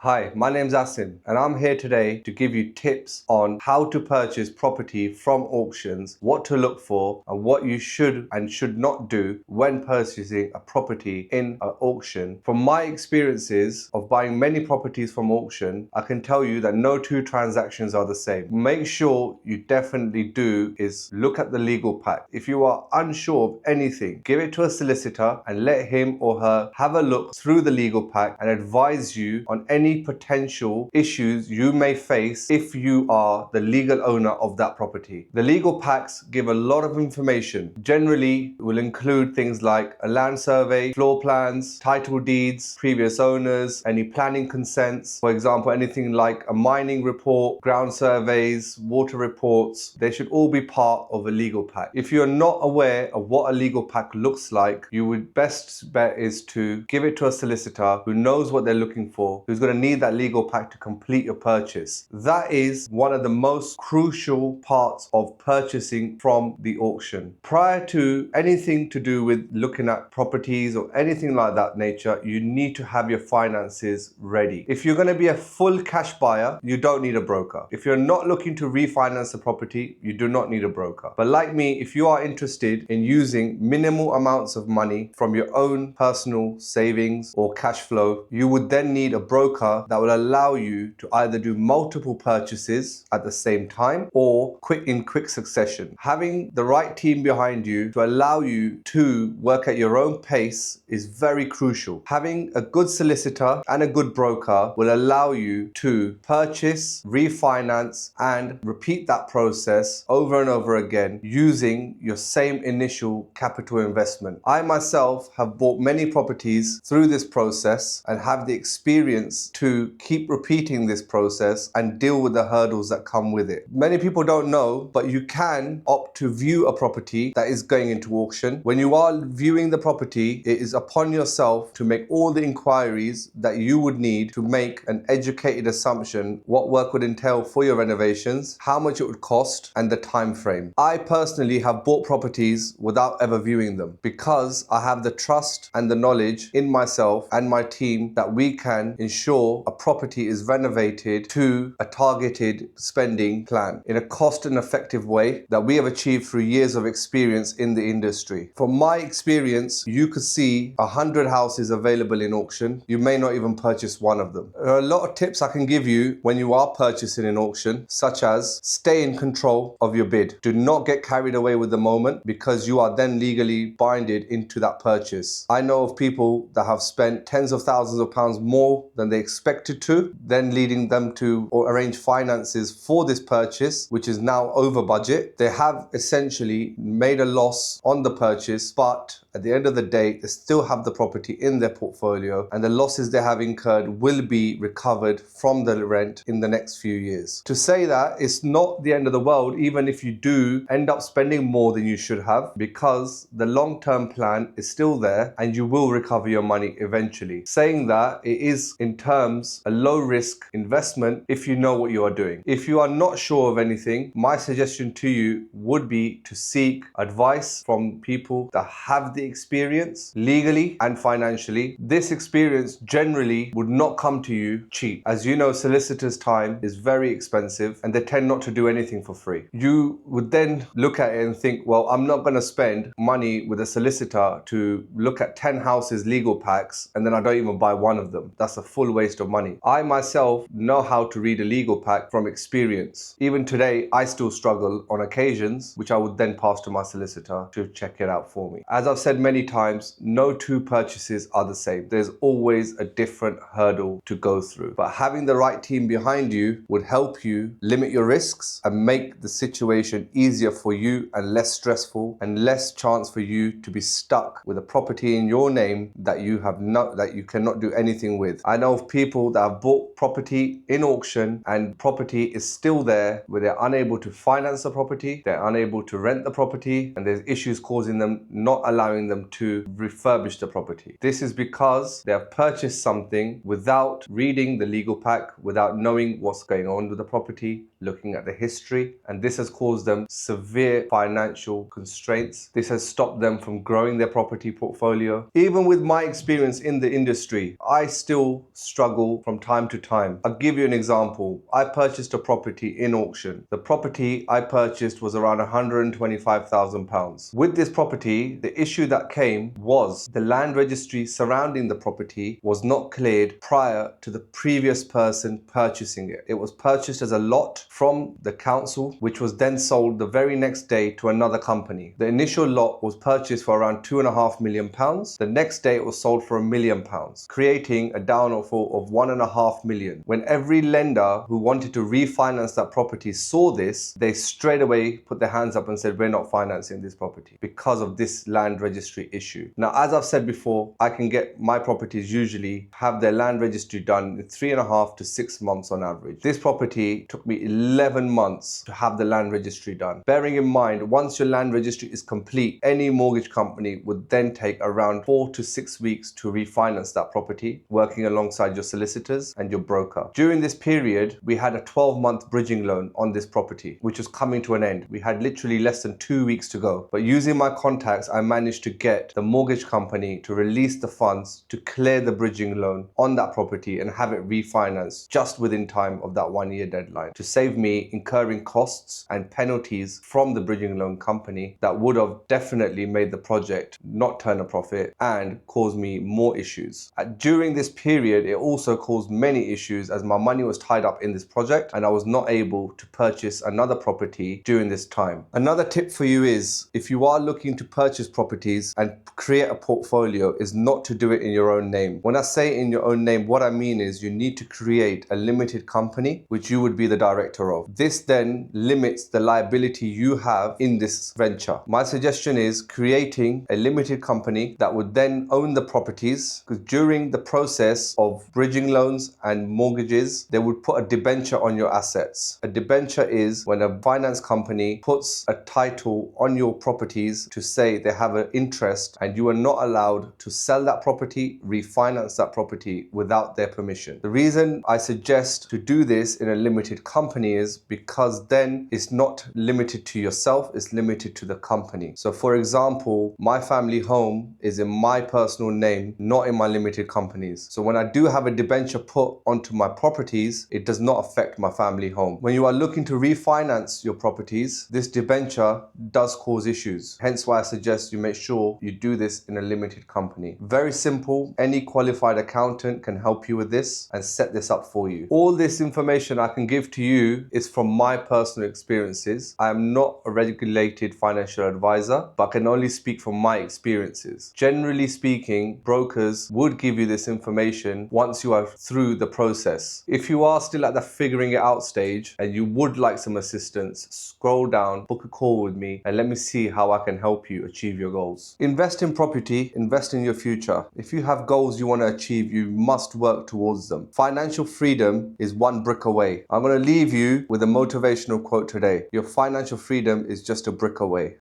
Hi, my name's Asim and I'm here today to give you tips on how to purchase property from auctions, what to look for and what you should and should not do when purchasing a property in an auction. From my experiences of buying many properties from auction, I can tell you that no two transactions are the same. Make sure you definitely do is look at the legal pack. If you are unsure of anything, give it to a solicitor and let him or her have a look through the legal pack and advise you on any potential issues you may face if you are the legal owner of that property. The legal packs give a lot of information. Generally, it will include things like a land survey, floor plans, title deeds, previous owners, any planning consents. For example, anything like a mining report, ground surveys, water reports. They should all be part of a legal pack. If you're not aware of what a legal pack looks like, you would best bet is to give it to a solicitor who knows what they're looking for, who's going to need that legal pack to complete your purchase. That is one of the most crucial parts of purchasing from the auction. Prior to anything to do with looking at properties or anything like that nature, you need to have your finances ready. If you're going to be a full cash buyer, you don't need a broker. If you're not looking to refinance the property, you do not need a broker. But like me, if you are interested in using minimal amounts of money from your own personal savings or cash flow, you would then need a broker that will allow you to either do multiple purchases at the same time or in quick succession. Having the right team behind you to allow you to work at your own pace is very crucial. Having a good solicitor and a good broker will allow you to purchase, refinance, and repeat that process over and over again using your same initial capital investment. I myself have bought many properties through this process and have the experience to keep repeating this process and deal with the hurdles that come with it. Many people don't know, but you can opt to view a property that is going into auction. When you are viewing the property, it is upon yourself to make all the inquiries that you would need to make an educated assumption what work would entail for your renovations, how much it would cost, and the time frame. I personally have bought properties without ever viewing them because I have the trust and the knowledge in myself and my team that we can ensure a property is renovated to a targeted spending plan in a cost and effective way that we have achieved through years of experience in the industry. From my experience, you could see 100 houses available in auction. You may not even purchase one of them. There are a lot of tips I can give you when you are purchasing in auction, such as stay in control of your bid. Do not get carried away with the moment because you are then legally binded into that purchase. I know of people that have spent tens of thousands of pounds more than they expected to, then leading them to arrange finances for this purchase, which is now over budget. They have essentially made a loss on the purchase, but at the end of the day, they still have the property in their portfolio and the losses they have incurred will be recovered from the rent in the next few years. To say that it's not the end of the world, even if you do end up spending more than you should have, because the long-term plan is still there and you will recover your money eventually. Saying that, it is in terms a low-risk investment if you know what you are doing. If you are not sure of anything, my suggestion to you would be to seek advice from people that have the experience legally and financially. This experience generally would not come to you cheap. As you know, solicitors' time is very expensive and they tend not to do anything for free. You would then look at it and think, well, I'm not going to spend money with a solicitor to look at 10 houses legal packs and then I don't even buy one of them. That's a full waste of money. I myself know how to read a legal pack from experience. Even today, I still struggle on occasions, which I would then pass to my solicitor to check it out for me. As I've said many times, no two purchases are the same. There's always a different hurdle to go through. But having the right team behind you would help you limit your risks and make the situation easier for you and less stressful and less chance for you to be stuck with a property in your name that you cannot do anything with. I know of people that have bought property in auction and property is still there where they're unable to finance the property, they're unable to rent the property, and there's issues causing them not allowing them to refurbish the property. This is because they have purchased something without reading the legal pack, without knowing what's going on with the property, looking at the history, and this has caused them severe financial constraints. This has stopped them from growing their property portfolio. Even with my experience in the industry, I still struggle struggle from time to time. I'll give you an example. I purchased a property in auction. The property I purchased was around £125,000. With this property, the issue that came was the land registry surrounding the property was not cleared prior to the previous person purchasing it. It was purchased as a lot from the council, which was then sold the very next day to another company. The initial lot was purchased for around £2.5 million. The next day it was sold for £1 million, creating a downfall of £1.5 million. When every lender who wanted to refinance that property saw this, they straight away put their hands up and said, we're not financing this property because of this land registry issue. Now, as I've said before, I can get my properties usually have their land registry done in 3.5 to 6 months on average. This property took me 11 months to have the land registry done. Bearing in mind, once your land registry is complete, any mortgage company would then take around 4 to 6 weeks to refinance that property, working alongside your solicitors and your broker. During this period, we had a 12-month bridging loan on this property, which was coming to an end. We had literally less than 2 weeks to go. But using my contacts, I managed to get the mortgage company to release the funds to clear the bridging loan on that property and have it refinanced just within time of that 1-year deadline, to save me incurring costs and penalties from the bridging loan company that would have definitely made the project not turn a profit and caused me more issues. During this period, it also caused many issues as my money was tied up in this project and I was not able to purchase another property during this time. Another tip for you is, if you are looking to purchase properties and create a portfolio, is not to do it in your own name. When I say in your own name, what I mean is you need to create a limited company which you would be the director of. This then limits the liability you have in this venture. My suggestion is creating a limited company that would then own the properties, because during the process of bridging loans and mortgages, they would put a debenture on your assets. A debenture is when a finance company puts a title on your properties to say they have an interest and you are not allowed to sell that property, refinance that property without their permission. The reason I suggest to do this in a limited company is because then it's not limited to yourself, it's limited to the company. So for example, my family home is in my personal name, not in my limited companies. So when I do have a debenture put onto my properties, it does not affect my family home. When you are looking to refinance your properties, this debenture does cause issues. Hence why I suggest you make sure you do this in a limited company. Very simple. Any qualified accountant can help you with this and set this up for you. All this information I can give to you is from my personal experiences. I am not a regulated financial advisor, but I can only speak from my experiences. Generally speaking, brokers would give you this information once you are through the process. If you are still at the figuring it out stage and you would like some assistance, scroll down, book a call with me, and let me see how I can help you achieve your goals. Invest in property, invest in your future. If you have goals you want to achieve, you must work towards them. Financial freedom is one brick away. I'm going to leave you with a motivational quote today. Your financial freedom is just a brick away.